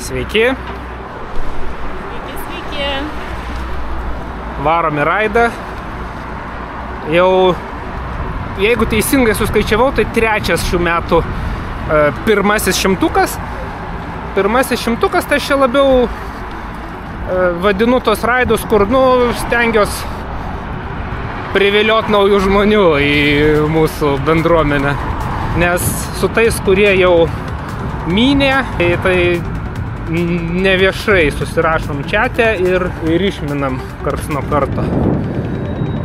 Sveiki. Sveiki. Varom į raidą. Jau, jeigu teisingai suskaičiavau, tai trečias šių metų pirmasis šimtukas. Pirmasis šimtukas, tai aš čia labiau vadinu tos raidus, kur, stengiuos priviliot naujų žmonių į mūsų bendruomenę. Nes su tais, kurie jau mynė, tai ne viešai susirašom čiate ir išminam karts nuo karto.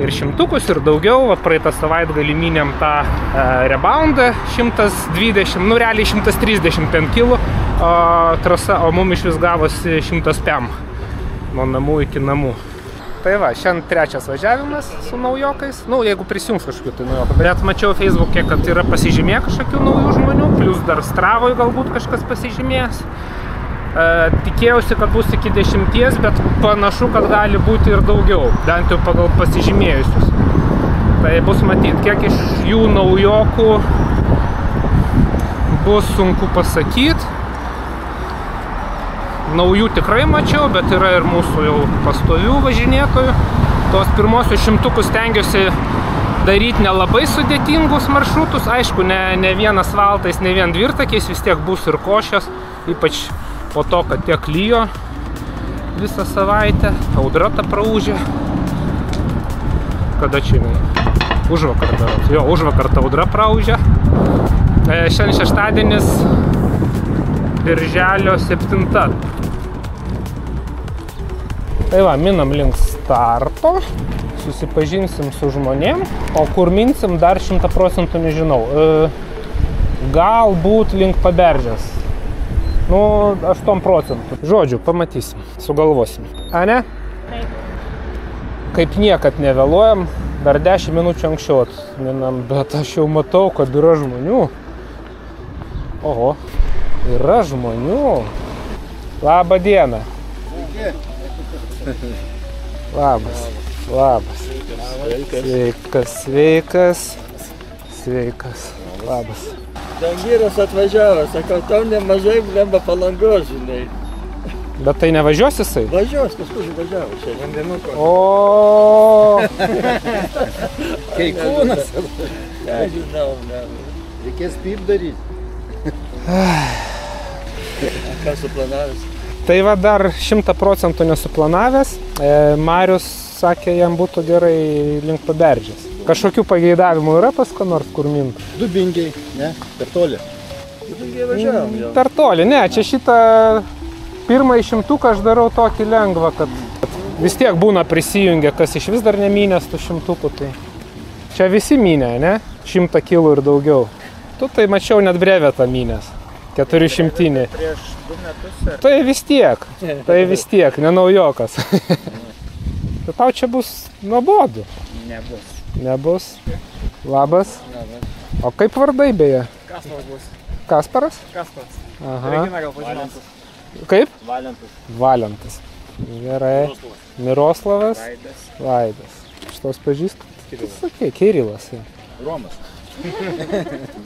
Ir šimtukus, ir daugiau. Praeitą savaitgalį mynėm tą reboundą 120, realiai 130 ten kilų trasa, o mum iš vis gavosi 100 pem nuo namų iki namų. Tai va, šiandien trečias važiavimas su naujokais. Jeigu prisijungs kažkokiu tai naujokų. Bet mačiau Facebook'e, kad yra pasižymėję kažkokių naujų žmonių, plus dar Stravoje galbūt kažkas pasižymėjęs. Tikėjausi, kad bus iki 10, bet panašu, kad gali būti ir daugiau, bent jau pagal pasižymėjusius. Tai bus matyti, kiek iš jų naujokų bus sunku pasakyti. Naujų tikrai mačiau, bet yra ir mūsų jau pastovių važinėtojų. Tos pirmosius šimtukus stengiuosi daryti nelabai sudėtingus maršrutus. Aišku, ne vien asfaltais, ne vien dvirtakiais, vis tiek bus ir košės, ypač po to, kad tiek lyjo visą savaitę. Audra ta praūžė. Kada čia jinai? Užvakar daros. Jo, užvakar ta audra praūžė. Šiandien šeštadienis, birželio 7. Tai va, minam link starto, susipažinsim su žmonėm, o kur minsim dar 100% nežinau. Galbūt link Paberžės. 8%. Žodžiu, pamatysim, sugalvosim. A ne? Taip. Kaip niekad nevėluojam, dar 10 minučių anksčiau atminam, bet aš jau matau, kad yra žmonių. Oho, yra žmonių. Labą dieną. Labas. Sveikas. Labas. Dangiras atvažiavo, sakau, tau nemažai blemba Palangos, žinai. Bet tai nevažiuos jisai? Važiuos, kažkur važiavo čia, vandenuko. O. Keikūnas. Nežinau. Reikės pyp daryti. Ką suplanavęs? Tai va, dar 100% nesuplanavęs. Marius sakė, jam būtų gerai link Paberžės. Kažkokių pageidavimų yra pas ką nors, kur mint? Dubingiai, ne? Per toli. Dubingiai važiavom jau. Per toli, ne. Čia šitą pirmąjį šimtuką aš darau tokį lengvą, kad vis tiek būna prisijungia, kas iš vis dar nemynės tų šimtukų. Tai čia visi mynė, ne? 100 kilų ir daugiau. Tu tai mačiau net brevetą mynės. 400. Prieš 2 metus. Tai vis tiek, ne naujokas. Tai tau čia bus nuobodu. Nebus. Labas. O kaip vardai beje? Kasparas bus. Kasparas? Kasparas. Aha. Regina gal pažinantas. Kaip? Valentas. Gerai. Miroslavas. Vaidas. Šitos pažįstat? Sakė, Kirilas. Romas.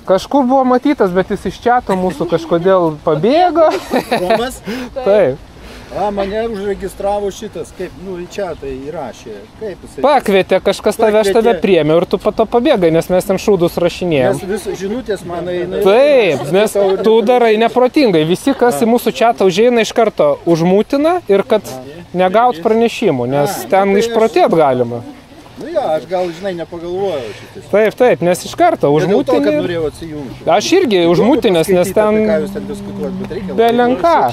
Kažkur buvo matytas, bet jis iš čiato mūsų kažkodėl pabėgo. Romas? Taip. Mane užregistravo šitas, kaip, į čiatą įrašė. Kaip jisai? Pakvietė, kažkas tave priėmė ir tu po to pabėgai, nes mes ten šūdus rašinėjom. Nes vis žinutės man eina. Taip, nes tu darai neprotingai. Visi, kas į mūsų čiatą užeina, iš karto užmūtina ir kad negaut pranešimų, nes ten išprotėt galima. Aš gal, nepagalvojau šitas. Taip, nes iš karto užmūtinė. Dėl to, kad norėjau atsijungti. Aš irgi užmūtinės, nes ten belenka.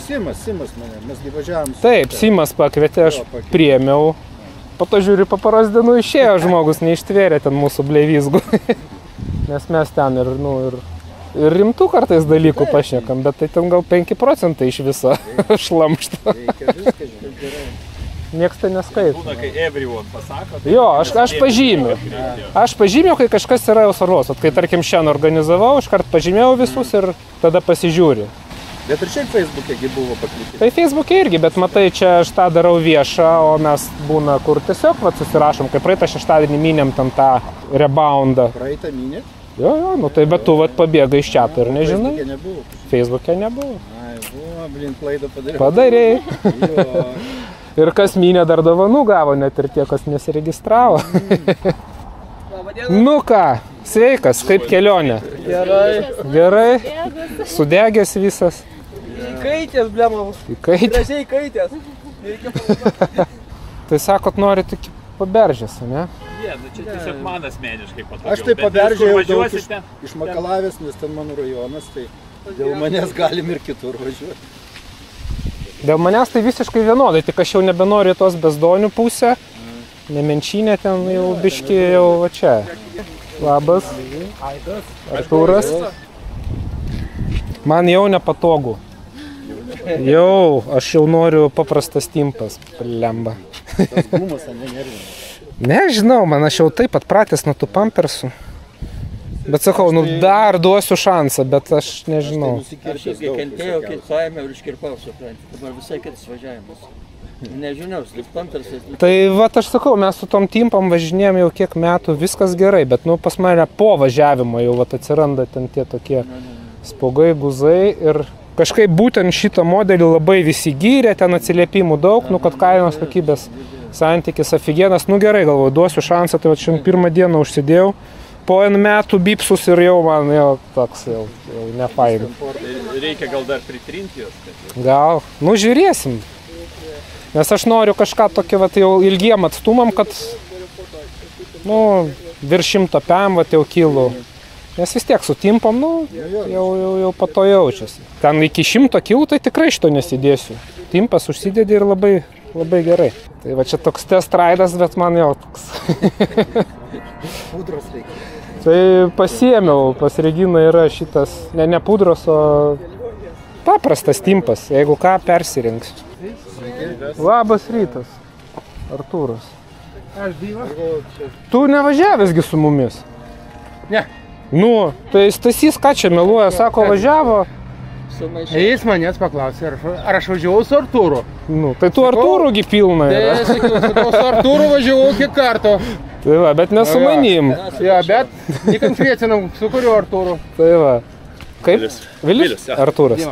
Simas mane, mes važiavom. Taip, Simas pakvietė, aš priėmiau. Po to žiūriu, po poros dienų išėjo žmogus, neištvėrė ten mūsų bleivizgų. Nes mes ten ir rimtų kartais dalykų pašnekam, bet tai ten gal 5% iš viso šlamšto. Reikia viską, gerai. Niekas tai neskaito. Būna, kai everyone pasako. Jo, aš pažymiu. Aš pažymiu, kai kažkas yra jau svarbus. Kai tarkim šiandien organizavau, iškart pažymėjau visus ir tada pasižiūri. Bet ir šiaip Facebook'e buvo pakliūti. Tai Facebook'e irgi, bet matai, čia aš tą darau viešą, o mes būna, kur tiesiog susirašom. Kai praeitą šeštadienį mynėm tam tą reboundą. Praeitą mynėt? Jo, tai bet tu pabėgai iš čiato ir nežinai. Facebook'e nebuvo. Facebook'e nebuvo. O, blin, klaidą padariau. Padarei. Jo. Ir kas mynė dar dovanų gavo, net ir tie, kas nesiregistravo. Nu ką, sveikas, kaip kelionė? Gerai. Gerai, sudegęs visas. Įkaitės, blemavus. Įkaitęs. Gražiai įkaitės. Tai sakot, norit iki Paberžės, ne? Ne, nu čia tiesiog man asmeniškai patogiau. Aš tai Bet Paberžę jau kur daug važiuosite? iš Makalavės, nes ten mano rajonas, tai dėl manęs galim ir kitur važiuoti. Dėl manęs tai visiškai vienodai, tik aš jau nebenoriu tos Bezdonių pusę. Nemenčinė ten jau biški jau va čia. Labas. Artūras. Man jau nepatogu. Jau, aš jau noriu paprastas timpas. Lemba. Tas gumas, nenervina. Nežinau, man aš jau taip atpratęs nuo tų pampersų. Bet sakau, nu dar duosiu šansą, bet aš nežinau. Aš irgi kentėjau, kai paėmiau ir iškirpau, suprantu. Dabar visai kitas važiavimas. Nežinau, slip pampersas. Tai va, aš sakau, mes su tom timpam važinėjom jau kiek metų, viskas gerai, bet nu pas mane po važiavimo jau va, atsiranda ten tie tokie spuogai, guzai ir kažkaip būtent šitą modelį labai visi gyrė, ten atsiliepimų daug, nu kad kainos kokybės santykis aфиgenas, nu gerai, galvoju, duosiu šansą, tai va šiandien pirmą dieną užsidėjau, po N metų bipsus ir jau man jau toks jau nefain. Reikia gal dar pritrinti juos. Gal, nu žiūrėsim. Nes aš noriu kažką tokį vat, jau ilgiem atstumam, kad nu, virš 100 pėm vat, jau kilų. Nes vis tiek sutimpam, nu, jau po to jaučiasi. Ten iki 100 kilų tai tikrai šito nesidėsiu. Timpas užsidėdė ir labai, labai gerai. Tai va čia toks test raidas, bet man jau toks. Pudros reikia. Tai pasiėmiau, pas Reginą yra šitas, ne pudros, o paprastas timpas. Jeigu ką, persirinksiu. Labas rytas, Artūras. Aš gyvas. Tu nevažiavęsgi su mumis? Ne. Nu, tai Stasys ką čia meluoja, sako, važiavo. Jis manęs paklausė, ar aš važiavau su Artūru. Nu, tai tu Artūrųgi pilna yra. Tai sakiau, su Artūru važiavau kiek kartų. Tai va, bet ne su manim. Ja, bet nekonkretinam, su kuriuo Artūru. Tai va. Kaip? Vilius? Artūras.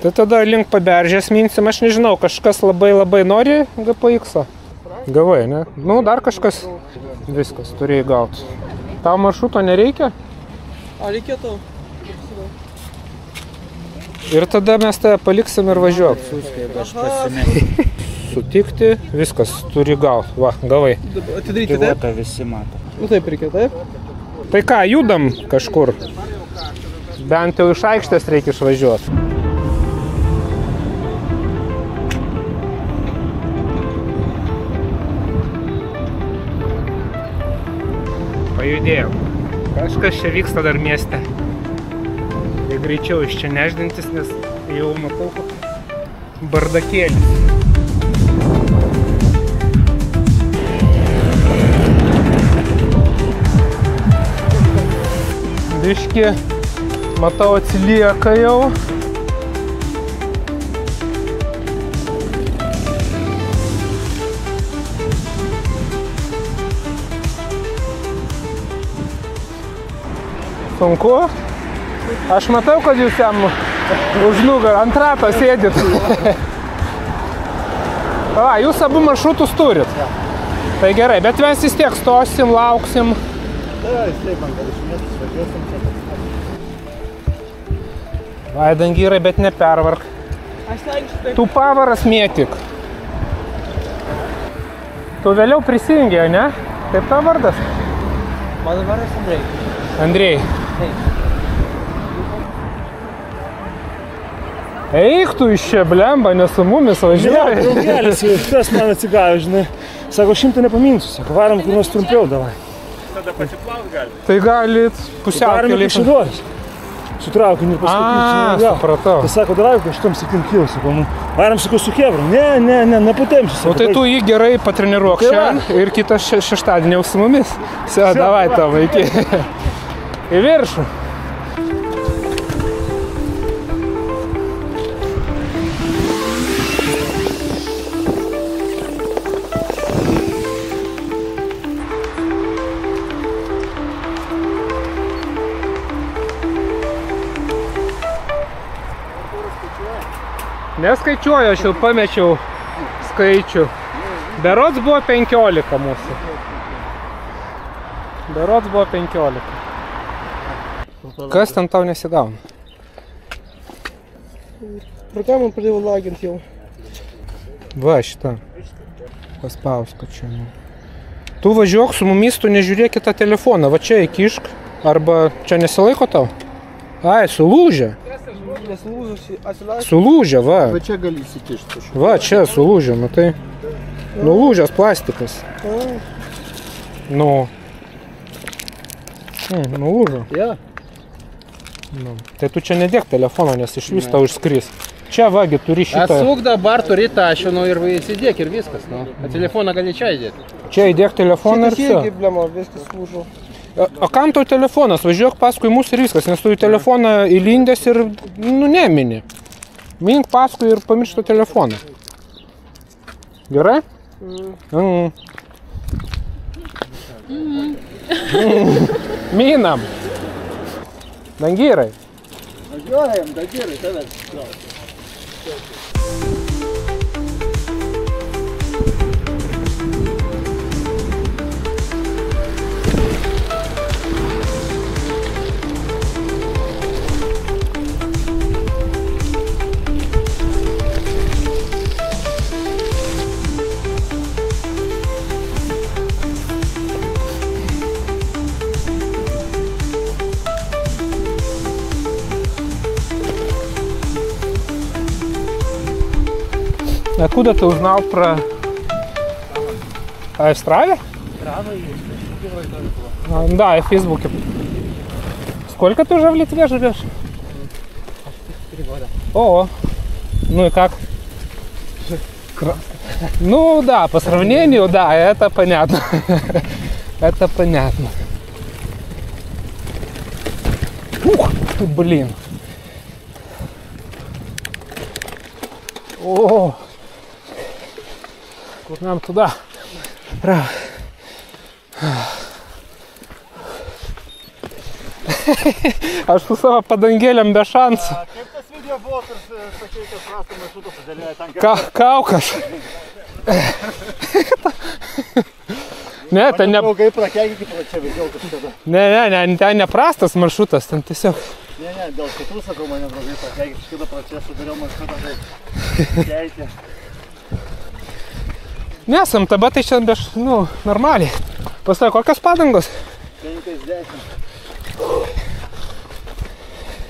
Tai tada link Paberžės minsim, aš nežinau, kažkas labai nori GPX-o. Gavai, ne? Nu, dar kažkas. Viskas, turėjai gauti. Tau maršruto nereikia? A, reikėtų. Ir tada mes tave paliksim ir važiuok. Sutikti, viskas, turi gauti. Va, gavai. Atidaryti taip? Visi mato. Nu taip reikia, taip? Tai ką, judam kažkur. Bent jau iš aikštės reikia išvažiuoti. Pajudėjom. Kažkas čia vyksta dar mieste. Tai greičiau iš čia neždintis, nes jau matau bardakėlį. Biški, matau, atsilieka jau. Sunku? Aš matau, kad jūs jam už nugarą ant rato sėdit. Va, jūs abu maršrutus turit. Tai gerai, bet mes vis tiek stosim, lauksim. Vaidangyrai, bet nepervark. Tu pavaras mėtik. Tu vėliau prisijungė, ne? Taip tavo vardas? Mano vardas Andrei. Andrei. Eik tu iš čia, blemba, nes su mumis važiuoji. Ne, draugelis, kas man atsigavo, žinai. Sako, 100 nepaminsiu, sako, varom kur nors trumpiau davai. Tada pasiplaut gali. Tai galit pusiaukelį. Kaišiadorys. Su traukiniu ir paskui. Supratau. Tai sako, davai, kai 7 kilų, sako, nu, varom, sako, su kebru. Ne, nepatėmsiu. O tai tu jį gerai patreniruok šiandien ir kitą šeštadienį jau su mumis. Все, davai tavo, iki. Į viršų. Neskaičiuoju, aš jau pamečiau skaičių. Berods buvo 15 mūsų. Berods buvo 15. Kas ten tau nesigauna? Programą pradėjau laginti jau. Va, šitą. Paspausk, kad čia. Tu važiuok su mumis, tu nežiūrėk į tą telefoną. Va čia įkišk. Arba čia nesilaiko tau? Ai, sulūžė. Nesulūžusi, atsilaikė. Sulūžė, va. Va čia gali įsikišti. Va, čia sulūžė, matai. Nulūžęs plastikas. Nu. Nulūžo. Ja. Nu. Tai tu čia nedėk telefono, nes iš vis tau išskris. Čia vagi turi šitą. Atsuk dabar, turi tašinu ir įsidėk ir viskas. Nu. A telefoną gali čia įdėti. Čia įdėk telefoną ir Šitas все. irgi, blema, viskas lūžo. O kam tau telefonas? Važiuok paskui mūsų ir viskas, nes tu į telefoną įlindęs ir, nu, nemini. Mink paskui ir pamirštų telefoną. Gerai? Minam. Dangirai. Važiuojam, Dangirai, tavęs. Откуда ты узнал про Австралию? Да, и в Фейсбуке. Сколько ты уже в Литве живешь? 3 года. О, ну и как? Ну да, по сравнению, да, это понятно. Это понятно. Ух ты, блин. О, нам туда. Право. Aš su savo padangėliam be šansų. Kaip tas video buvo, kur sakei, kad prastą maršrutą pasidėlėjo ten Kaukas. Ne, ten ne... Draugai prakeikit, va čia vedžiau kažkada. Ne, ten neprastas maršrutas, ten tiesiog... Ne, dėl kitų sakau, mane draugai prakeikit, kažkada čia sudariau maršrutą, tai keitė. Nesam, taba tai čia, nu, normaliai. Pastai, kokios padangos? 50.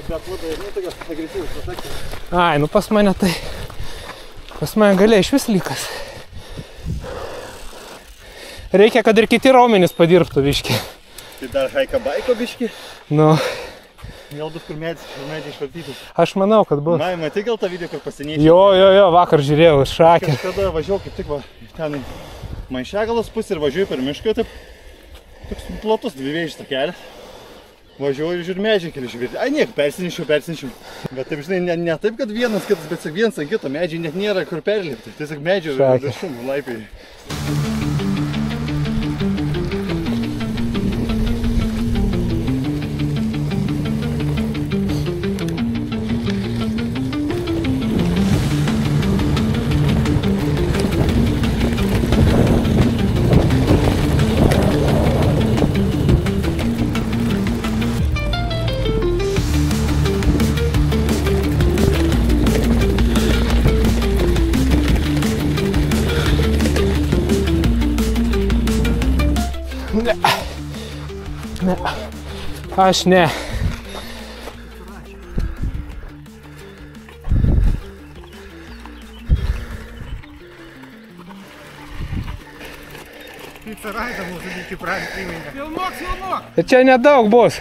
Bet labai, nu, tokios agresyvus, pasakė. Ai, nu pas mane tai... Pas mane galia iš vis lykas. Reikia, kad ir kiti raumenys padirbtų biški. Tai dar haika baiko biški? Nu, Gal bus kur medžiai išvartyti. aš manau, kad bus. Na, matai gal tą video, kur pasieniečiai? Jo, vakar žiūrėjau, šakė. Kažkada važiavau kaip tik va, ten Maišiagalos pusė ir važiuoju per mišką, taip toks platus dvivėžis takelis. Važiuoju ir žiūriu medžiai keli žvirti. Ai, niek, persinešiau. Bet taip, žinai, ne taip, kad vienas kitas, bet tik vienas ant kito medžiai net nėra kur perlipti. Tiesiog medžių viršumų laipiai. Ne. Aš ne. Pizza raidą mūsų iki pradžių. Filmuok. Čia nedaug bus.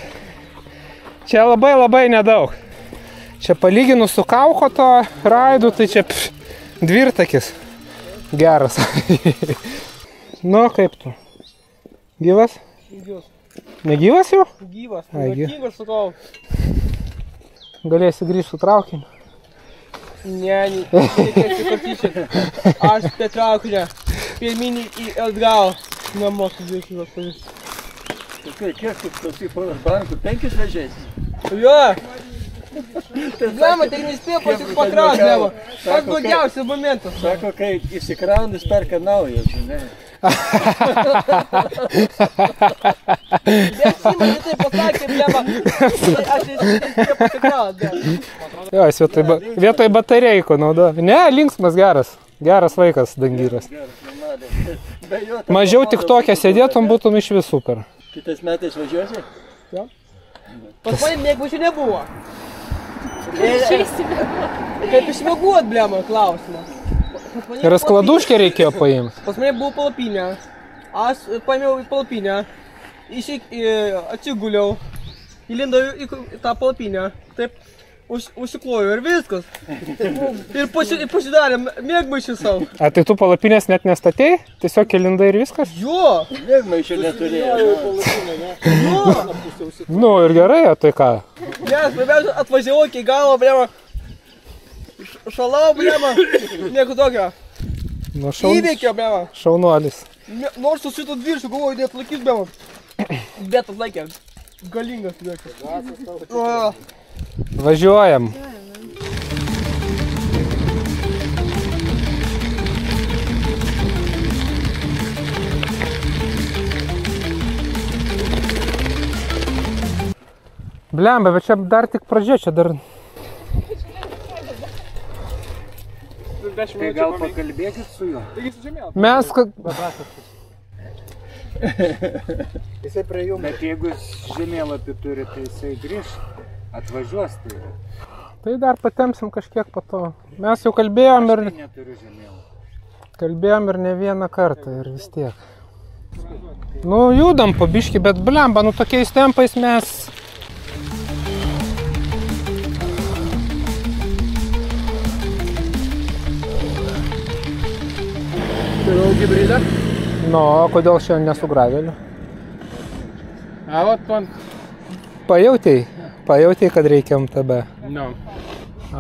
Čia labai nedaug. Čia palyginus su Kauko to raidu, tai čia dvirtakis. Geras. Nu, kaip tu? Gyvas? Gyvas. Negyvas jau? Gyvas. Ai, Gyvas sakau. Galėsi grįžti su traukiniu. Ne, nereikėsiu kartyčiai. Aš prie traukinio. Pirminį į atgal. Namo sudėsiu vas. Kiek tu ponas Brankų 5 vežiais? Jo. Blema, tik nespėjo pakraut, blema. Pats blogiausias momentas. Sako, kai įsikraunus perka naujas, žinai. Nes įmonė tai pasakė, blema. Aš nespėjo pakraut, blema. Jo, jis vietoj batareiko naudoja. Ne, linksmas geras. Geras vaikas, Dangiras. Mažiau tik tokia sėdėtum, būtum iš vis super. Kitais metais važiuosi? Jo. Pas manim mėgbučių nebuvo. Kaip išmėguot, blema, klausimas. Raskladuškę reikėjo paimti. Pas mane buvo palapinė. Aš paėmiau į palapinę. Atsiguliau. Įlindau į tą palapinę. Taip. Užsikloju ir viskas. Ir pasidarė mėgmaišį savo. A tai tu palapinės net nestatei? Tiesiog įlindai ir viskas? Jo! Mėgmaišį neturėjau. Jo! Nu ir gerai, o tai ką? Nes, labiausiai atvažiavau iki galo, blema. Šalau, blema. Nieko tokio. Nu, Įveikė, blema. Šaunuolis. Nors su šitą dviršių galvoju, neatlaikys, blema. Bet atlaikė. Galingas, blema. Važiuojam. Blemba, bet čia dar tik pradžia, čia dar... Tai gal pakalbėkit su juo? Mes... Jisai prie jų. Bet jeigu žemėlapį turi, tai jisai grįž, atvažiuos tai. Tai dar patempsim kažkiek po to. Mes jau kalbėjom ir... Aš neturiu žemėlapį. Kalbėjom ir ne vieną kartą ir vis tiek. Nu, judam po biškį, bet blemba, nu tokiais tempais mes... Turiu hibridą. Nu, kodėl šiandien nesu graveliu? A, vat man. Pajautėjai, kad reikia MTB. No.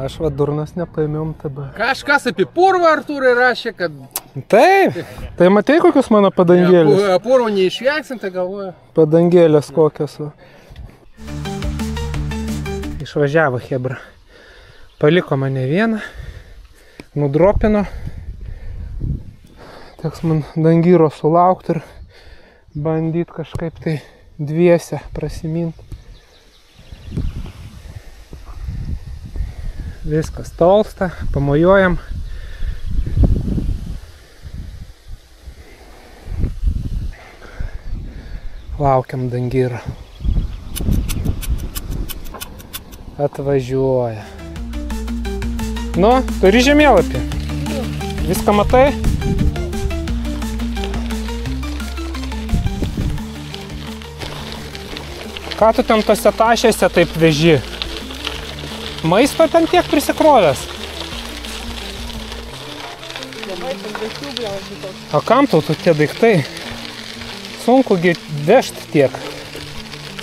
Aš va durnas nepaėmiau MTB. Kažkas apie purvą Artūrai rašė, kad... Taip, tai matei kokius mano padangėlės? Purvų neišvengsim, tai galvoju. Padangėlės kokios. Išvažiavo hebra. Paliko mane vieną, nudropino. Teks man Dangiro sulaukti ir bandyti kažkaip tai dviese prasiminti. Viskas tolsta, pamojuojam. Laukiam Dangiro. Atvažiuoja. Nu, turi žemėlapį? Viską matai? Ką tu ten tose tašėse taip veži? Maisto ten tiek prisikrovęs? O kam tau tokie daiktai? Sunku vežti tiek.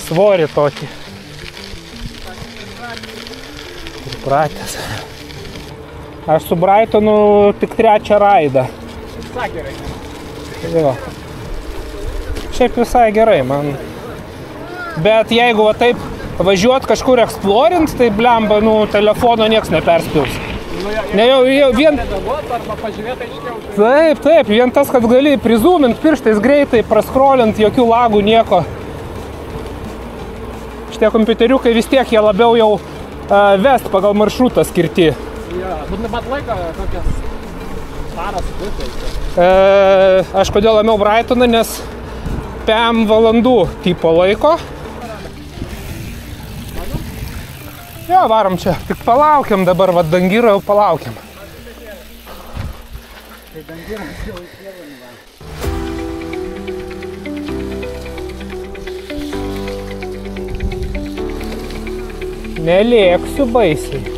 Svorį tokį. Pripratęs. Aš su Brightonu tik 3 raidą. Visai gerai. Jo. Šiaip visai gerai, man. Bet jeigu va taip važiuot kažkur eksplorint, tai blemba, nu, telefono nieks neperspils. Ne jau vien... Taip, vien tas, kad gali prizūmint pirštais greitai, praskrolint, jokių lagų, nieko. Šitie kompiuteriukai vis tiek jie labiau jau vest pagal maršrutą skirti. Bet laiko tokias paras būtai. Aš kodėl ėmiau Brightoną, nes 5 valandų tipo laiko. Jo, varom čia. Tik palaukiam dabar, va Dangiro jau palaukiam. Tai Dangiras jau įkėlė. Nelėksiu baisiai.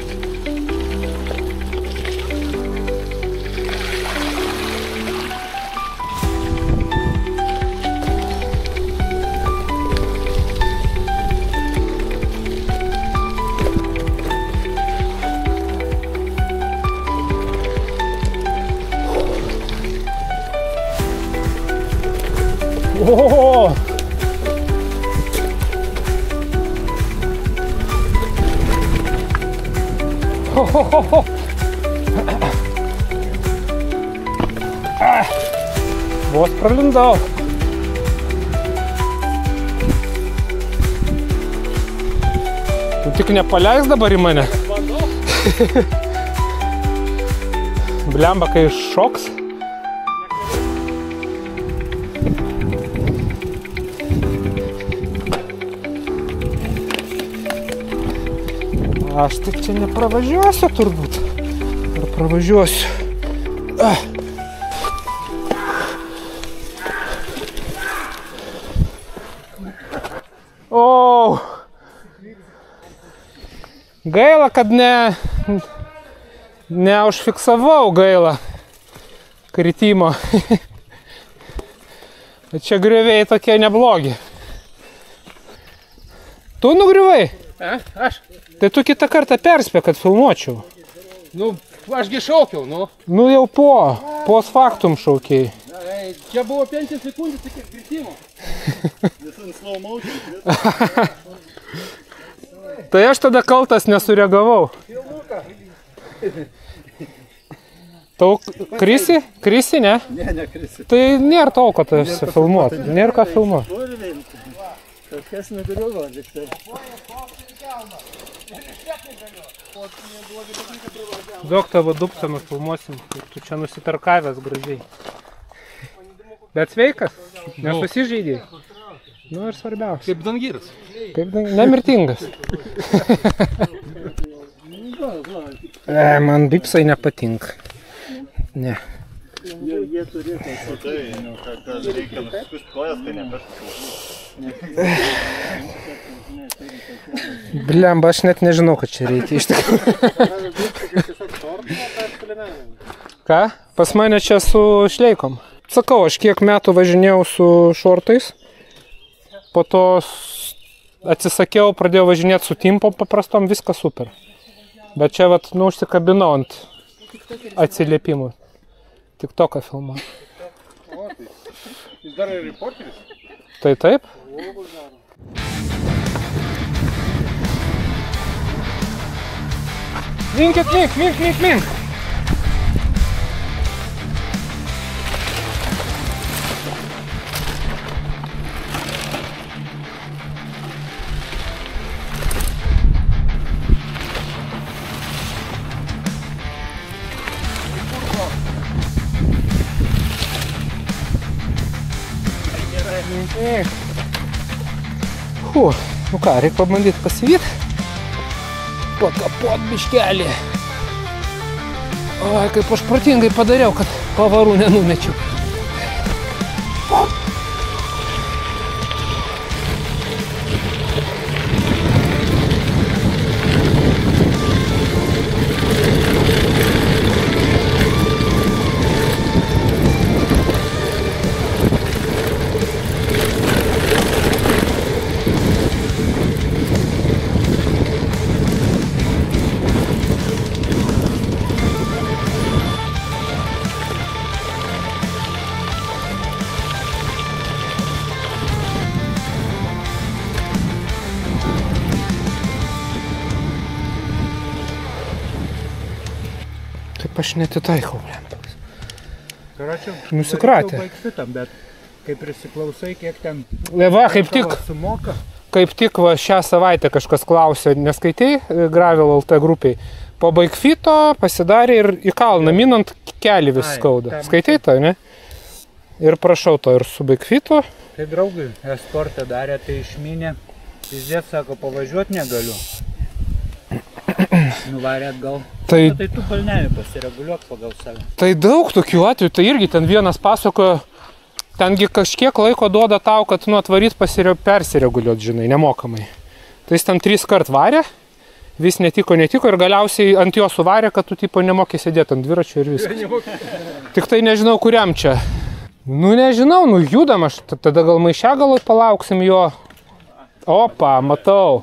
Ohoho! Vos pralindau. Tu tik nepaleis dabar į mane. Blemba, kai šoks. Aš tik čia nepravažiuosiu turbūt. Ar pravažiuosiu? O! Gaila, kad neužfiksavau gaila kritimo. Bet čia griuvėjai tokie neblogi. Tu nugriuvai? Aš? Tai tu kitą kartą perspė, kad filmuočiau. Nu, ašgi šaukiau, nu. Nu jau pos faktum šaukiai. Čia buvo 5 sekundės iki kritimo. Tai aš tada kaltas nesureagavau. Tau krisi? Krisi, ne? Ne, krisi. Tai nėra tau, kad esi filmuot. Nėra ką filmuot. Kažkas nugriuvo, tik tai. Daug tavo dupseną filmuosim, ir tu čia nusitarkavęs gražiai. Bet sveikas? Nesusižeidėjai? Nu ir svarbiausia. Kaip dangyras. Nemirtingas. Man bipsai nepatinka. Ne. Jie turėtų tai, kad reikia nusiskust kojas, tai nepeštų. Blemba, aš net nežinau, kad čia reikia iš tikrųjų. Ką? Pas mane čia su šleikom. Sakau, aš kiek metų važinėjau su šortais. Po to atsisakiau, pradėjau važinėti su timpom paprastom, viskas super. Bet čia vat, nu, užsikabinau ant atsiliepimų. Tik toką filmą. Jis dar ir reporteris? Tai taip? Minkit, mink! Nu ką, reikia pabandyti pasivyt. Pakapot biškelį. Oi, kaip aš protingai padariau, kad pavarų nenumečiau. Aš netitaikau, blemba. Nusikratė. Bet kai prisiklausai, kiek ten Va, kaip sumoka. Va, šią savaitę kažkas klausė, neskaitei Gravel LT grupiai. Po baigfito pasidarė ir į kalną minant kelį vis skauda. Skaitei to, ne? Ir prašau to ir su baigfitu. Tai draugai, esportą darė, tai išminė. Jis sako, pavažiuoti negaliu. Nuvarė atgal. Tai tu palnelį pasireguliuok pagal save. Tai daug tokių atvejų, tai irgi ten vienas pasakojo, tengi kažkiek laiko duoda tau, kad atvaryt persireguliuot, žinai, nemokamai. Tai jis ten 3 kart varė, vis netiko ir galiausiai ant jo suvarė, kad tu tipo nemokė sėdėti ant dviračio ir viskas. Tik tai nežinau, kuriam čia. Nu nežinau, nu judam aš, tada gal maišiagaloj palauksim jo. Opa, matau,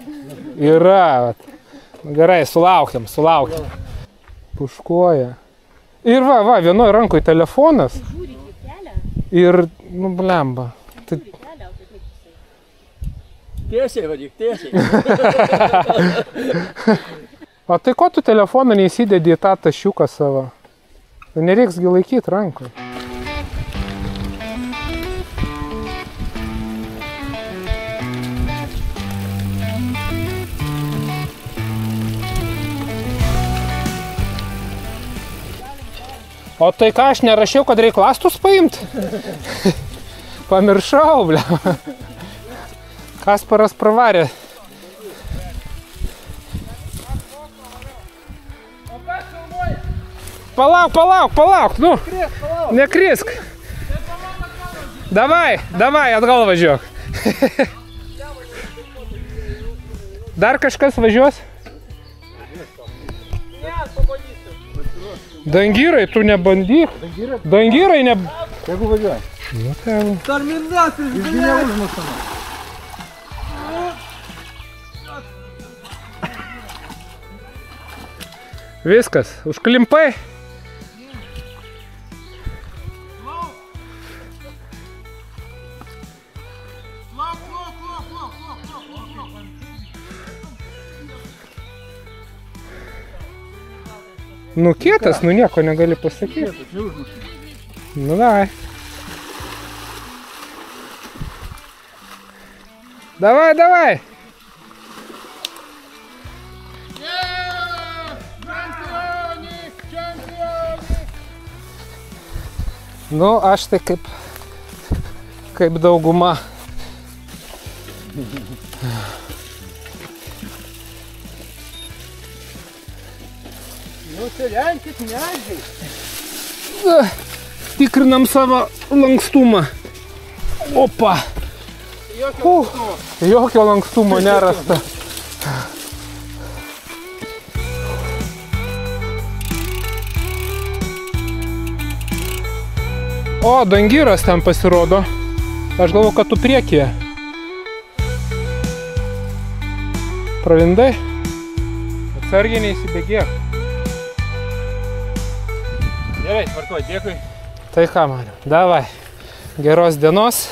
yra. Gerai, sulaukiam. Puškuoja. Ir va, vienoj rankoje telefonas. Ir, nu, blemba. Tai... Tiesiai vadyk, tiesiai. O tai ko tu telefoną neįsidedi į tą tašiuką savo? Tai nereiks gi laikyti rankoje. O tai ką, aš nerašiau, kad reik lastus paimti? Pamiršau, ble. Kasparas pravarė. Palauk, nu. Nekrisk. Davai, atgal važiuok. Dar kažkas važiuos? Dangyrai, tu nebandyk. Dangyrai ne... Jeigu važiuoji. Nu, tėvu. Terminatas, Neužmušama. Viskas, užklimpai. Nu kietas, nu nieko negali pasakyti. Nu davai. Davai. Nu, aš tai kaip dauguma. Nusilenkit medžiai. Tikrinam savo lankstumą. Opa. Jokio lankstumo nerasta. O, dangyras ten pasirodo. Aš galvoju, kad tu priekyje. Pravindai? Atsargiai neįsibėgėk. Gerai, tvarkoj, dėkui. Tai ką, man? Davai. Geros dienos.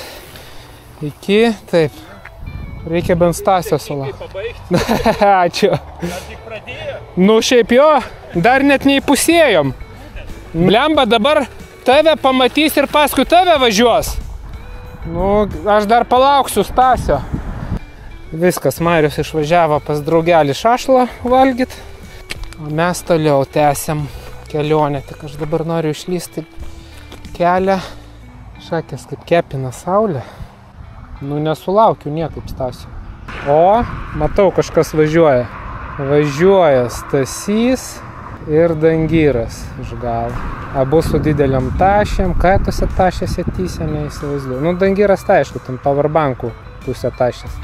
Iki, taip. Reikia bent Stasio sulaukti. Ačiū. Dar tik pradėjo. Nu, šiaip jo, dar net neįpusėjom. Blemba, dabar tave pamatys ir paskui tave važiuos. Nu, aš dar palauksiu Stasio. Viskas, Marius išvažiavo pas draugelį šašlą valgyt. O mes toliau tęsiam kelionę. Tik aš dabar noriu išlysti kelią. Šakės kaip kepina saulė. Nu, nesulaukiu niekaip Stasio. O, matau, kažkas važiuoja. Važiuoja Stasys ir Dangyras iš galo. Abu su dideliam tašėm. Ką tuose tašėse tysė, neįsivaizduoju. Nu, Dangyras tai aišku, tam powerbankų pusė tašės.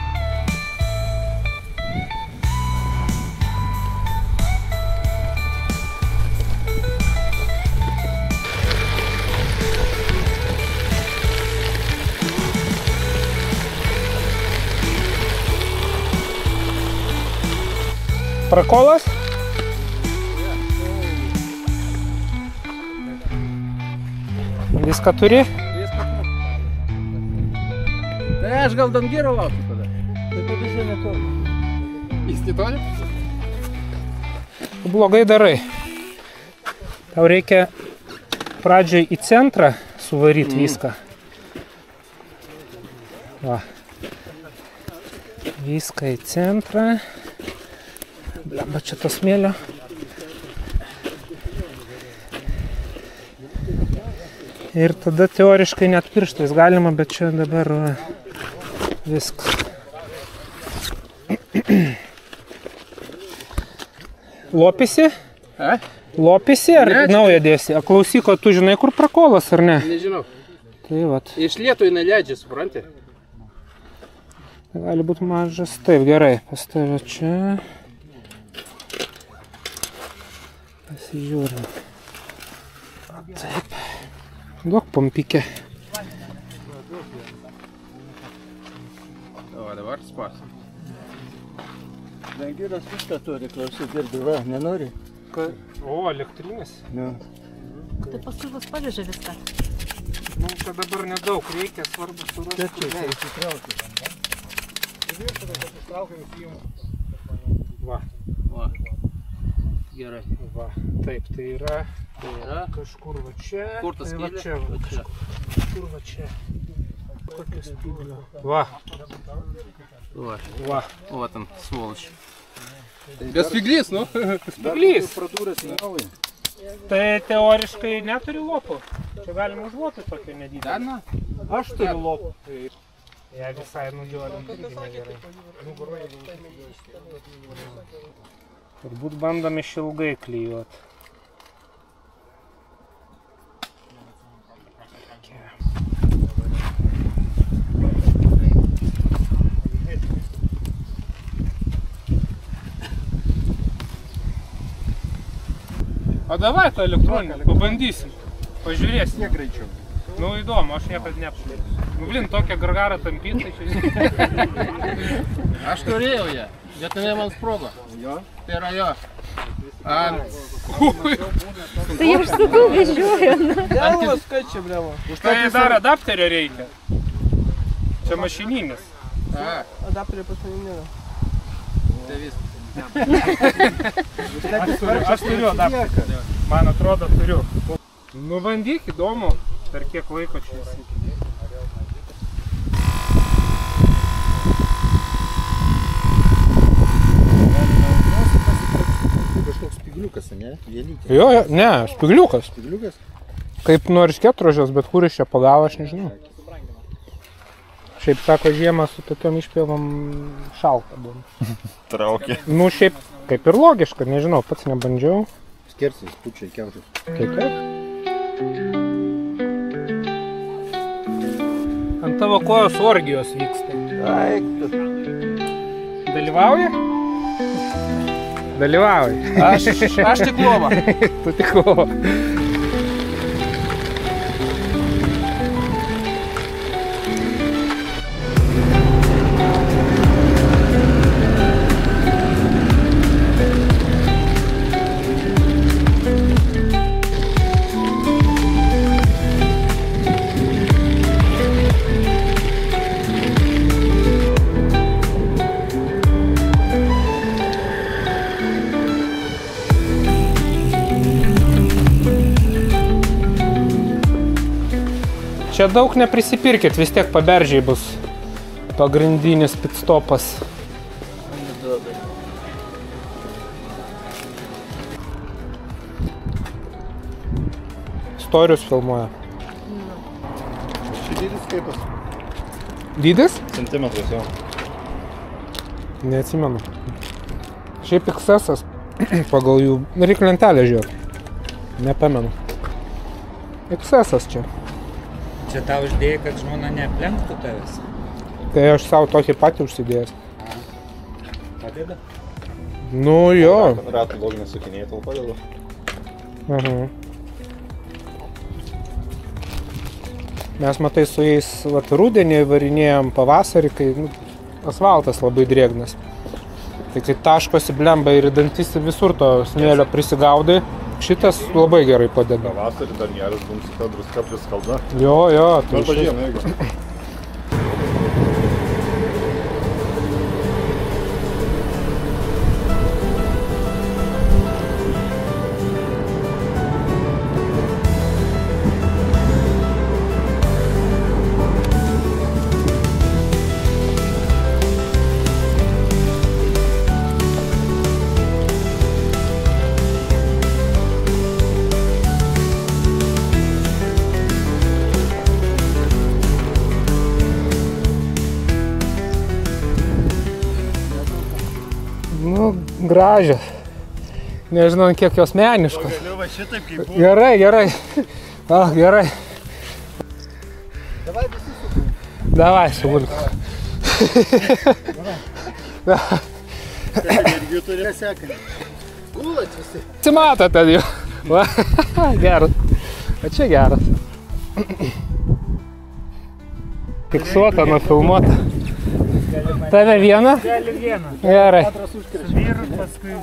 Prakolas? Viską turi? Viską turi. Tai aš gal Dangyro laukiu tada. Tai pabėsė netoli. Jis netoli? Blogai darai. Tau reikia pradžiai į centrą suvaryti viską. Va. Viską į centrą. Blemba, čia to smėlio. Ir tada teoriškai net pirštais galima, bet čia dabar viskas. Lopisi? Lopisi ar naują dėsi? A klausyk, o tu žinai, kur prakolas, ar ne? Nežinau. Tai vat. Iš lietų jinai leidžia, supranti? Gali būti mažas. Taip, gerai. Pastavė čia. Pasižiūrim. Taip. Duok pompikė. O, dabar spas. Dangyras viską turi, klausyk, dirbi, va, nenori? O, elektrinis. Ne. Tai paskui bus pavežė viską. Mums čia dabar nedaug reikia, svarbu surasti. Čia įsitraukia. Va. Gerai. Va, taip, tai yra kažkur va čia. Kur tas tai va skylė? čia, va čia. Kur va čia. Kokios spyglio. Va. Va. O, tam, svoloč. Без spyglys, nu? Spyglys. Pradūrės negalai. Tai teoriškai neturi lopų. Čia galima užlopį tokio nedidelį. Aš turiu lopų. Ja visai nujuodam irgi negerai. Turbūt bandom išilgai klijuot. O davai tą elektroninę, pabandysim. Pažiūrėsim. Kiek greičiau. Nu įdomu, aš niekad neapšalėsiu. Nu blin, tokią gargarą tampyt, tai čia... Aš turėjau ją, bet jinai man sprogo. Jo? Tai yra jo. Tai aš sakau, vežioju. Gelmas skaičia, blemo. Tai dar adapterio reikia. Čia mašininis. Adapterį pas mane nėra. Tai viskas. Aš turiu adapterį. Man atrodo, turiu. Nu bandyk, įdomu, per kiek laiko čia esi. Kažkoks spygliukas, ne? Vielytė. Jo, ne, spygliukas. Spygliukas? Kaip nuo erškėtrožės, bet kur iš čia pagavo, aš nežinau. Šiaip sako, žiemą su tokiom išpilvom šalta būna. Traukė. Nu šiaip kaip ir logiška, nežinau, pats nebandžiau. Skersis, pučiai, kiaušus. Kaip? Ant tavo kojos orgijos vyksta. Aiktų. Dalyvauji? Dalyvauji. Aš tik lova. Tu tik lova. Čia daug neprisipirkit, vis tiek Paberžiai bus pagrindinis pitstopas. Storius filmuoja. Čia dydis kaipas. Dydis? Centimetras jau. Neatsimenu. Šiaip XS pagal jų... Reik lentelę žiūrėt. Nepamenu. XS čia. Čia tau uždėjai, kad žmona neaplenktų tavęs. Tai aš savo tokį patį užsidėjęs. Padeda? Nu jo. Ratų loginės sukinėjai tau padeda. Mes matai su jais rudenį varinėjom pavasarį, kai asfaltas labai drėgnas. Tai kai taškosi blemba ir dantis visur to smėlio prisigaudai, šitas labai gerai padeda. Pavasarį dar geras bums, ta druska priskalda. Jo, tai Man pažiūrėjom, jeigu. Gražios. Nežinau, kiek jos meniškos. Galiu va šitaip kaip buvo. Gerai. Gerai. Davai visi su. Davai, sugulk. Irgi turi sekantį. Gulat visi. Atsimato ten jau. Va, geras. O čia geras. Fiksuota, nufilmuota. Tave vieną? Gali vieną. Gerai. Su vyru, paskui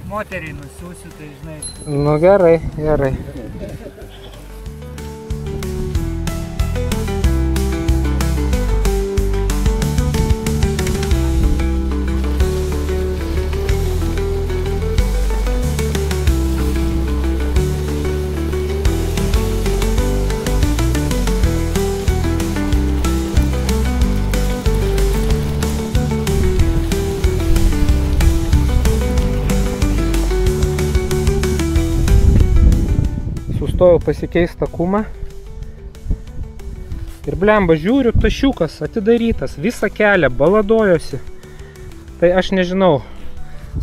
moteriai nusiųsiu, tai žinai. Nu gerai. sustojau pasikeisti takumą. Ir blemba, žiūriu, tašiukas atidarytas, visą kelią baladojosi. Tai aš nežinau,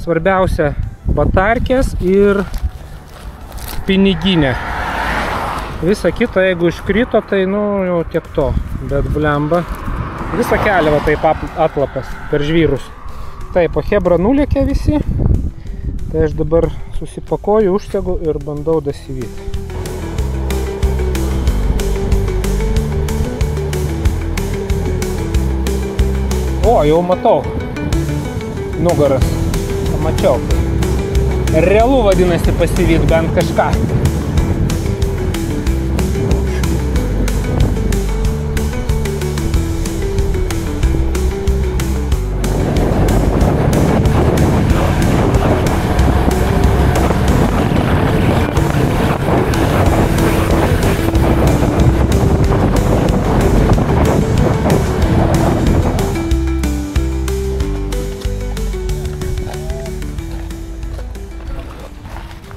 svarbiausia batarkės ir piniginė. Visa kita, jeigu iškrito, tai jau tiek to. Bet blemba, visą kelią va taip atlapas per žvyrus. Taip, o chebra nulėkė visi. Tai aš dabar susipakoju, užsegu ir bandau dasivyti. O, jau matau nugaras. Pamačiau. Realu vadinasi pasivyt bent kažką.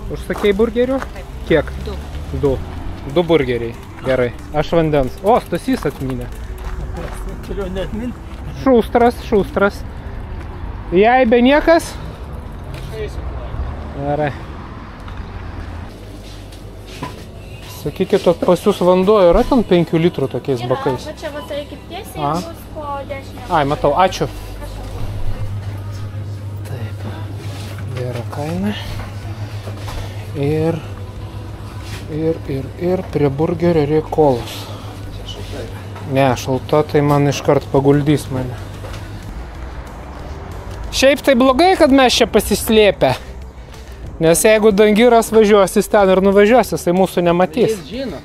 Užsakei burgerių? Kiek? 2. 2 burgeriai. Gerai. Aš vandens. O, Stasys atminė. Turiu neatminti. Šustras. Jei be niekas? Gerai. Sakykit, pas jūs vanduo yra ten 5 litrų tokiais bakais? Va čia va tai kaip tiesiai bus po 10. Ai, matau. Ačiū. Taip. Gera kaina. Ir prie burgerio reikia kolos. Ne, šalta, tai man iškart paguldys mane. Šiaip tai blogai, kad mes čia pasislėpę. Nes jeigu Dangiras važiuos, jis ten ir nuvažiuos, jisai mūsų nematys. Jis žino.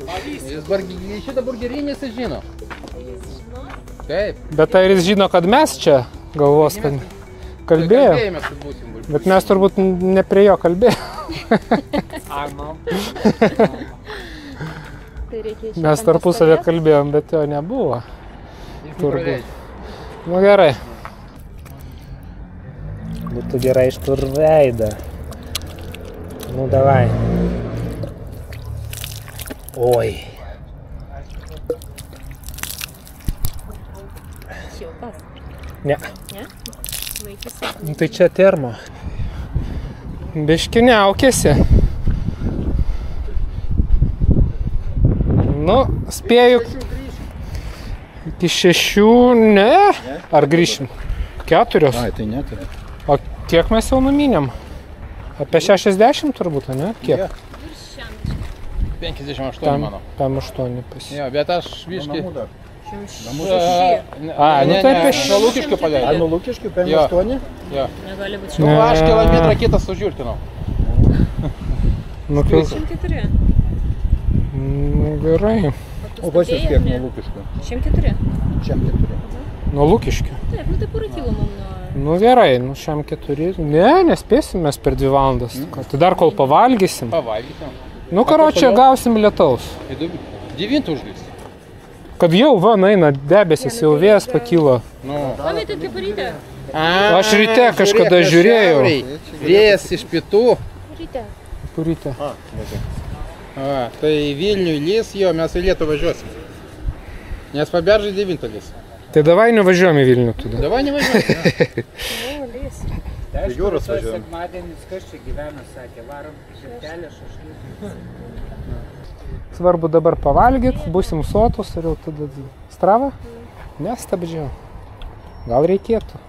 Šitą burgerinį jis žino. Taip. Bet tai jis žino, kad mes čia galvos, kad kalbėjom. Bet mes turbūt ne prie jo kalbėjom. Mes tarpusavę kalbėjom, bet jo nebuvo. Turbūt. Nu gerai. Būtų gerai iš tur veidą. Nu davai. Oi. Šiltas. Ne. Ne? Laikysi. Nu tai čia termo. Biški neaukėsi. Nu, spėju. Iki 6, ne? Ar grįšim? 4? Ai, tai net. O kiek mes jau numynėm? Apie 60 turbūt, ne? Kiek? 58, mano. Tam 8 pasi. Jo, bet aš viškai... A, nu tai apie Nuo Lukiškių paleidė. Nuo Lukiškių 58? Jo. Negali būti Nu, aš kilometrą kitą sužiūrtinau. Nu, 104. Nu, gerai. O pas jūs kiek nuo Lukiškių? 104. 104. Nuo Lukiškių. Taip, nu tai porą kilų mum nuo... Nu gerai, nu šiam 4. Ne, nespėsim mes per 2 valandas. Tai dar kol pavalgysim. Pavalgysim. Nu, karočią, gausim lietaus. 9 užlys. Kad jau, va, naina debesis, jau vėjas pakilo. Nu. Mamai, tai kaip ryte? Aš ryte kažkada žiūrėjau. Vėjas iš pietų. Ryte. Ryte. Tai Vilniui lys, jo, mes į Lietuvą važiuosim. Nes Paberžai 9 lys. Tai davai nevažiuojam į Vilnių tada. Davai nevažiuosim. Jūros važiuojam. Sekmadienis kas čia gyvena, sakė, varom širtelę, šašlyką. Svarbu dabar pavalgyt, būsim sotus ir jau tada strava. Nestabdžiau. Gal reikėtų.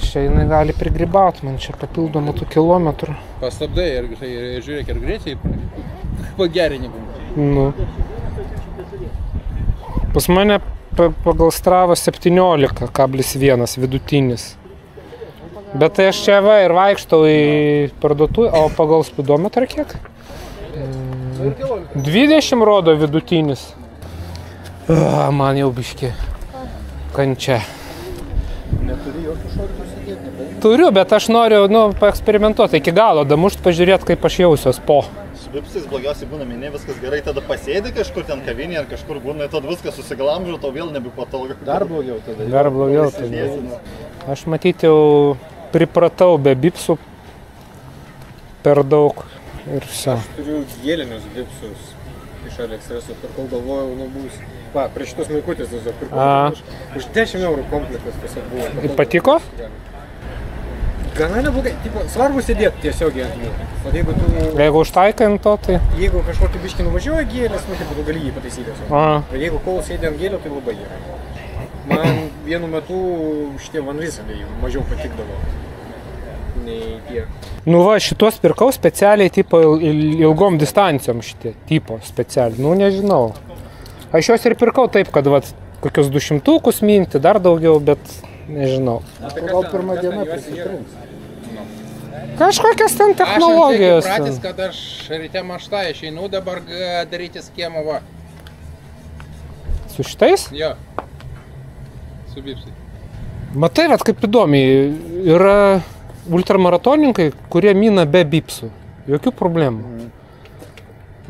Čia jinai gali prigrybaut, man čia papildomų tų kilometrų. Pastabdai ir žiūrėk, ir greitai pagerinimų. Nu. Pas mane pagal Stravą 17,1 vidutinis. Bet tai aš čia va ir vaikštau į parduotuvę, o pagal spidometrą kiek? 20 rodo vidutinis. Man jau biški kančia. Neturi jokių šortų sėdėti? Turiu, bet aš noriu, paeksperimentuoti iki galo, damušt pažiūrėti, kaip aš jausiuos po. Su vipsais blogiausiai būna minė, viskas gerai, tada pasėdi kažkur ten kavinėje ar kažkur būna, tada viskas susiglamžo, tau vėl nebepatogu. Dar blogiau tada. Dar blogiau tada. Aš matyti jau pripratau be bipsų per daug. ir viso. Turiu gėlinius dipsus iš Aliexpreso, pirkau, galvojau, nu bus. Va, prie šitos maikutės tiesiog pirkau. Už 10 eurų komplektas tiesiog buvo. Ir patiko? Gana neblogai, tipo, svarbu sėdėti tiesiogiai ant jų. O jeigu tu... Jeigu užtaikai ant to, tai... Jeigu kažkokį biškį nuvažiuoja gėlės, nu, tai tu gali jį pataisyti. O jeigu kol sėdė ant gėlio, tai labai gerai. Man vienu metu šitie vanvisaliai mažiau patikdavo. Nei tie. Nu va, šitos pirkau specialiai tipo ilgom distancijom šitie, tipo specialiai, nu nežinau. Aš juos ir pirkau taip, kad va, kokius 200-ukus minti, dar daugiau, bet nežinau. Gal pirmą dieną prisitrins. Kažkokias ten technologijos. Aš pratęs, kad aš ryte maštą išeinu dabar daryti schemą, va. Su šitais? Jo. Su bipsai. Matai, vat kaip įdomiai, yra ultramaratoninkai, kurie mina be bipsų. Jokių problemų.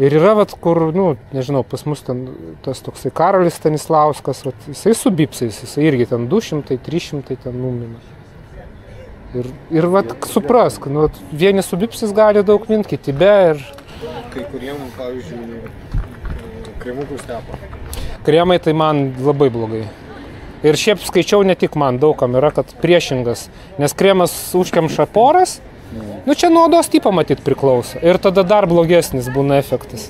Ir yra, vat, kur, nu, nežinau, pas mus ten tas toksai Karolis Stanislauskas, vat, jisai su bipsais, jisai irgi ten 200, 300 ten numina. Ir vat, suprask, nu, vat, vieni su bipsais gali daug mint, kiti be ir... Kai kuriem, pavyzdžiui, kremukus tepa. Kremai tai man labai blogai. Ir šiaip skaičiau ne tik man, daugam yra, kad priešingas, nes kremas užkemša poras, nu čia nuo odos tipo matyt priklauso. Ir tada dar blogesnis būna efektas.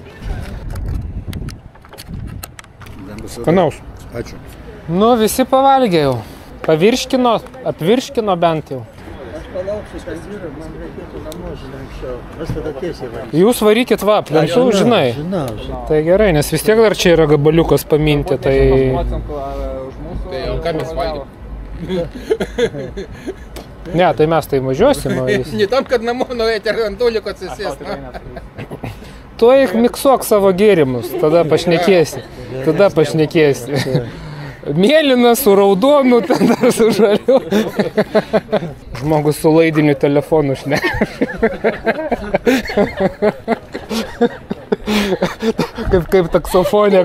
Skanaus. Ačiū. Nu, visi pavalgė jau. Pavirškino, apvirškino bent jau. Aš palauksiu, kad vyrai, man reikėtų namo, žinai, anksčiau. Mes tada tiesiai varyti. Jūs varykit va, plentų, žinai. Tai gerai, nes vis tiek dar čia yra gabaliukas paminti, tai... Tai jau ką mes valgėm? Ne, tai mes tai važiuosim. Ne tam, kad namo nuėti ar ant uliko atsisės. Tu eik miksuok savo gėrimus, tada pašnekėsi. Mėlyna su raudonu, ten dar su žaliu. Žmogus su laidiniu telefonu šneka. Kaip taksofonė.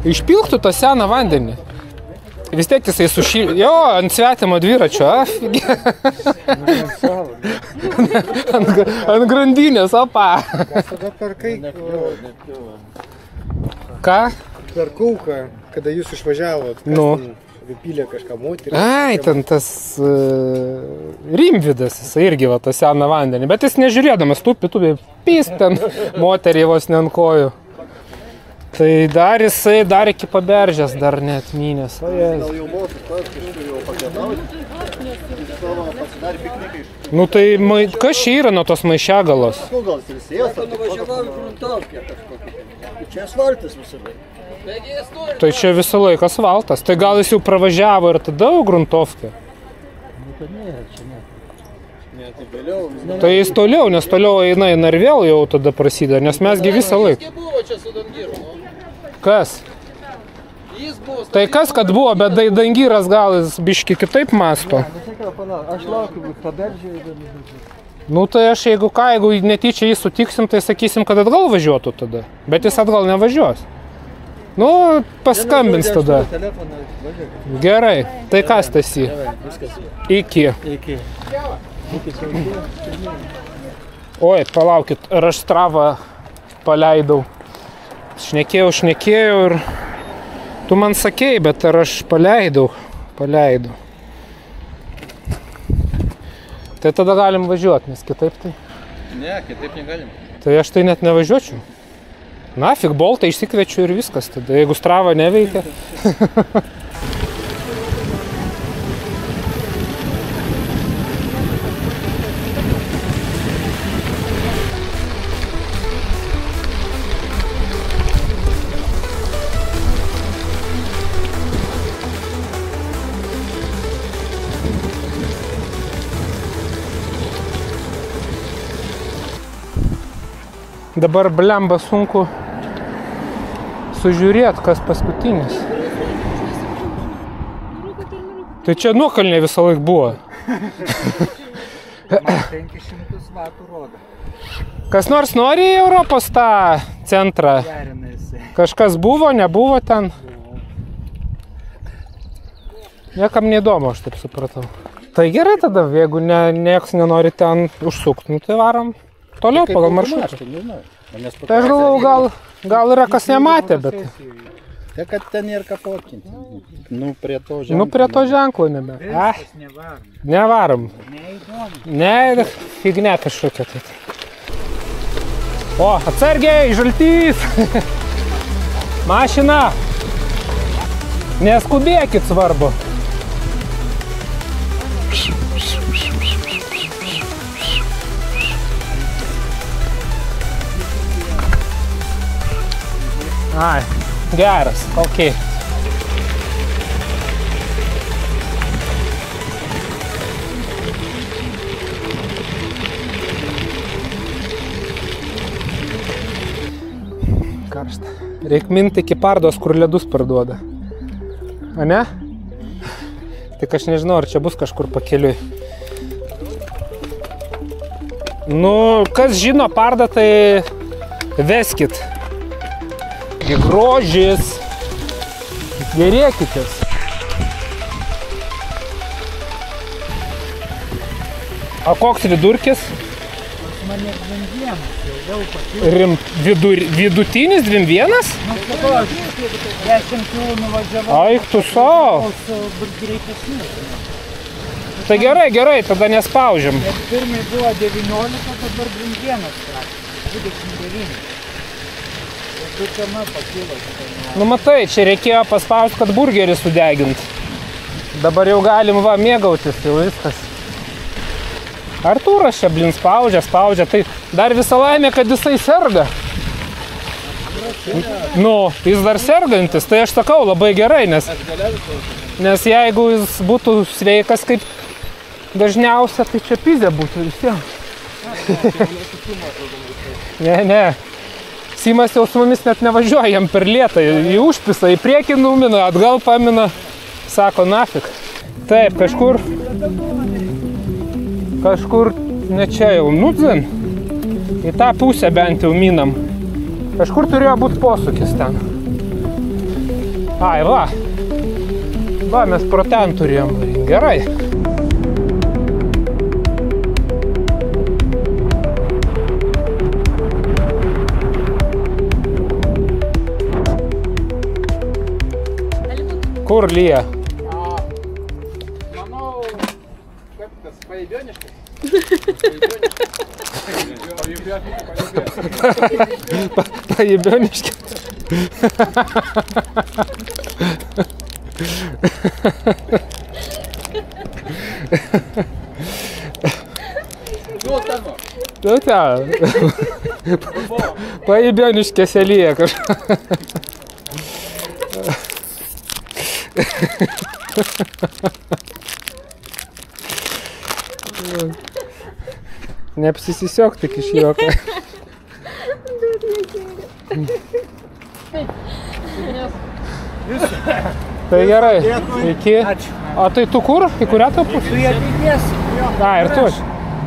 Išpilk tu tą seną vandenį. Vis tiek jisai sušildė. Jo, ant svetimo dviračio, afigi. Ant grandinės, opa. Tada parkai. Ką? Per Kauką, kada jūs išvažiavot, Nu. Vypylė kažką moterį. Ai, ten tas Rimvydas, jisai irgi va tą seną vandenį. Bet jis nežiūrėdamas, tupi, pys ten moterį vos ne ant kojų. Tai dar jisai, dar iki Paberžės dar net mynės. O Jėzus. Gal jau moku, kažkur jau pakėnauti. Savo pasidarė piknikai. Nu tai kas čia yra nuo tos maišiagalos? Nu, gal jis ir sėjęs, ar Nuvažiavau į Gruntovkę kažkokį. Čia asfaltas visada. Tai čia visą laiką asfaltas. Tai gal jis jau pravažiavo ir tada Gruntovkę? Nu, kad ne, čia ne. Ne, tai vėliau. Tai jis toliau, nes toliau eina ir vėl jau tada prasideda, nes mesgi visą laiką. Jis buvo čia su Dangyru, nu. Kas? Jis buvo... Tai kas, kad buvo, bet Dangyras gal jis biški kitaip masto. Aš laukiu Paberžėje. Nu tai aš jeigu ką, jeigu netyčia jį sutiksim, tai sakysim, kad atgal važiuotų tada. Bet jis atgal nevažiuos. Nu, paskambins tada. Gerai, tai kas Stasy? Iki. Oi, palaukit, ar aš Stravą paleidau. Šnekėjau ir tu man sakei, bet ar aš paleidau. Tai tada galim važiuoti, nes kitaip tai. Ne, kitaip negalim. Tai aš tai net nevažiuočiau. Nafig, boltą išsikviečiu ir viskas tada, jeigu Strava neveikia. Dabar blemba sunku sužiūrėti, kas paskutinis. Tai čia nuokalnė visą laik buvo. 500 vatų rodo. Kas nors nori į Europos tą centrą? Kažkas buvo, nebuvo ten? Niekam neįdomu, aš taip supratau. Tai gerai tada, jeigu nieks nenori ten užsukti, tai varom toliau pagal maršrutą. Tai aš galvoju, gal yra kas nematė, bet... Tai kad ten ir ką fotkinti. Prie to ženklo. Prie to ženklo nebe. Nevarom. Ne, fignia kažkokia tai. O, atsargiai, žaltys. Mašina. Neskubėkit, svarbu. Ai, geras, okei. Karšta. Reik minti iki pardos, kur ledus parduoda. A ne? Tik aš nežinau, ar čia bus kažkur pakeliui. Nu, kas žino pardą, tai veskit. Grožis. Gerėkitės. O koks vidurkis? Mane 21. Vidutinis 21? Nu, sakau, aš 10 kilų nuvažiavau. Ai, tu savo. Tai gerai, tada nespaudžiam. Pirmai buvo 19, dabar 21. 29. Tu tema pakilo. Nu matai, čia reikėjo paspausti, kad burgerį sudegint. Dabar jau galim mėgautis, jau viskas. Artūras čia blin spaudžia, tai dar visą laimę, kad jisai serga. Nu, jis dar sergantis, tai aš sakau labai gerai, nes jeigu jis būtų sveikas kaip dažniausia, tai čia pizė būtų visiems. Ne. Simas jau su mumis net nevažiuoja, jam per lėtą, į užpisą, į priekį numina, atgal pamina, sako nafik. Taip, kažkur ne čia jau nudzin, į tą pusę bent jau minam. Kažkur turėjo būti posūkis ten. Ai, va, mes pro ten turėjom, gerai. Kur lyja? Manau, kaip tas paėbioniškas. Paėbioniškas. Nu ten. Paėbioniškėse lyja kažką. Neapsisisiok tik iš juoko. Tai gerai, iki. O tai tu kur? Į kurią tu pusę? Tu jie ateidės. A, ir tu.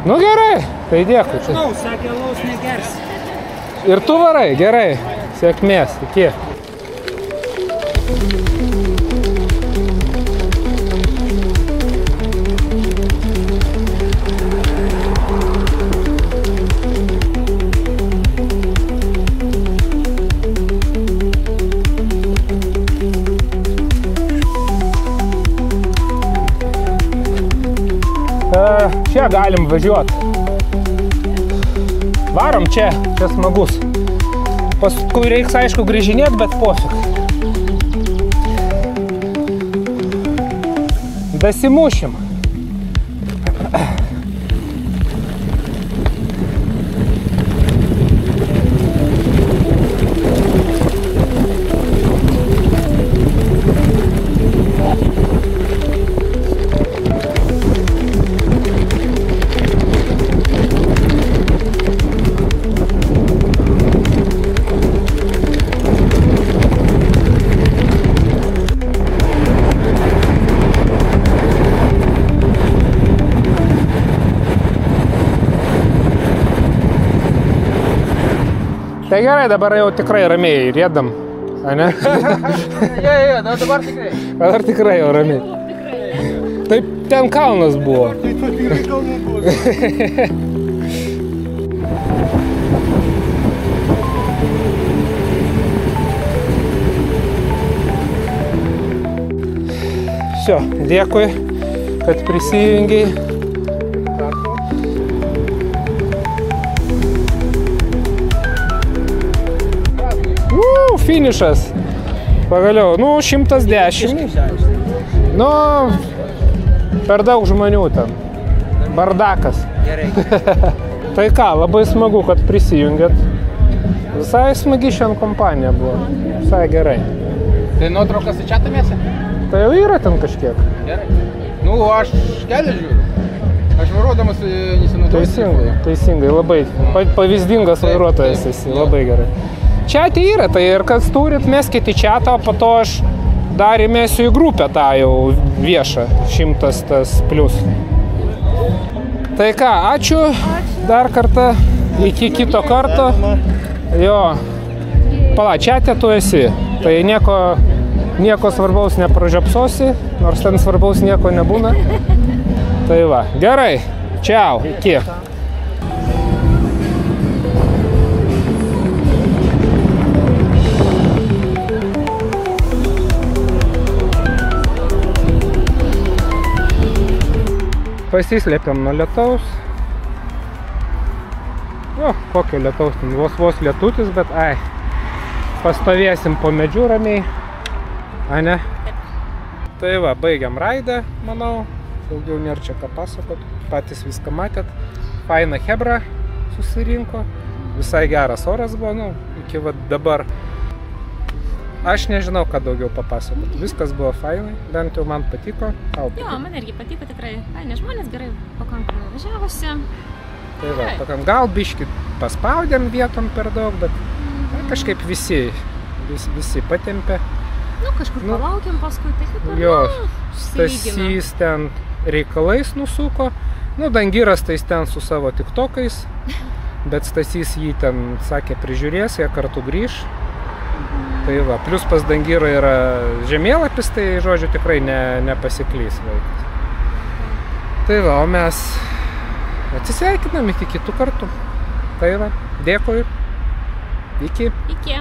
Nu gerai, tai dėkui. Žinau, sakė, laus negersi. Ir tu varai, gerai. Sėkmės, iki. Čia galim važiuoti. Varom čia smagus. Paskui reiks aišku grįžinėti, bet pofik. Dasimušim. Tai gerai, dabar jau tikrai ramiai riedam, a ne? Jo, dabar tikrai. Dabar tikrai jau ramiai. Taip, ten kalnas buvo. Tai to tikrai kalnų buvo. Всё, dėkui, kad prisijungiai. Finišas. Pagaliau, 110. Per daug žmonių ten. Bardakas. Gerai. Tai ką, labai smagu, kad prisijungėt. Visai smagi šiandien kompanija buvo. Visai gerai. Tai nuotraukas į čiatą mėsi? Tai jau yra ten kažkiek. Gerai. Nu, aš kelią žiūriu. Aš vairuodamas nesinaudoju. Teisingai, labai pavyzdingas vairuotojas esi, labai gerai. Čiatė yra, tai ir kas turit, meskit į čiatą, o po to aš dar įmėsiu į grupę tą jau viešą, 100+. Tai ką, ačiū dar kartą, iki kito karto. Jo, pala, čiatė tu esi, tai nieko svarbaus nepražiopsosi, nors ten svarbaus nieko nebūna. Tai va, gerai, čiau, iki. Pasislėpiam nuo lietaus. Jo, kokio lietaus, vos lietutis, bet pastovėsim po medžių ramiai. Ne? Tai va, baigiam raidą, manau. Daugiau nėra čia ką pasakot. Patys viską matėt. Faina hebra susirinko. Visai geras oras buvo, iki va dabar. Aš nežinau, ką daugiau papasakot. Viskas buvo fainai, bent jau man patiko. Jo, man irgi patiko tikrai. Faini žmonės, gerai pakankamai važiavosi. Tai va, gal biškį paspaudėm vietom per daug, bet kažkaip visi patempė. Kažkur palaukėm paskui, tai kaip ir jo, Stasys ten reikalais nusuko. Dangiras tai ten su savo tiktokais, bet Stasys jį ten sakė prižiūrės, jie kartu grįž. Tai va, plus pas Dangirą yra žemėlapis, tai žodžiu tikrai nepasiklys vaikas. Tai va, o mes atsisveikinam iki kitų kartų. Tai va, dėkui. Iki. Iki.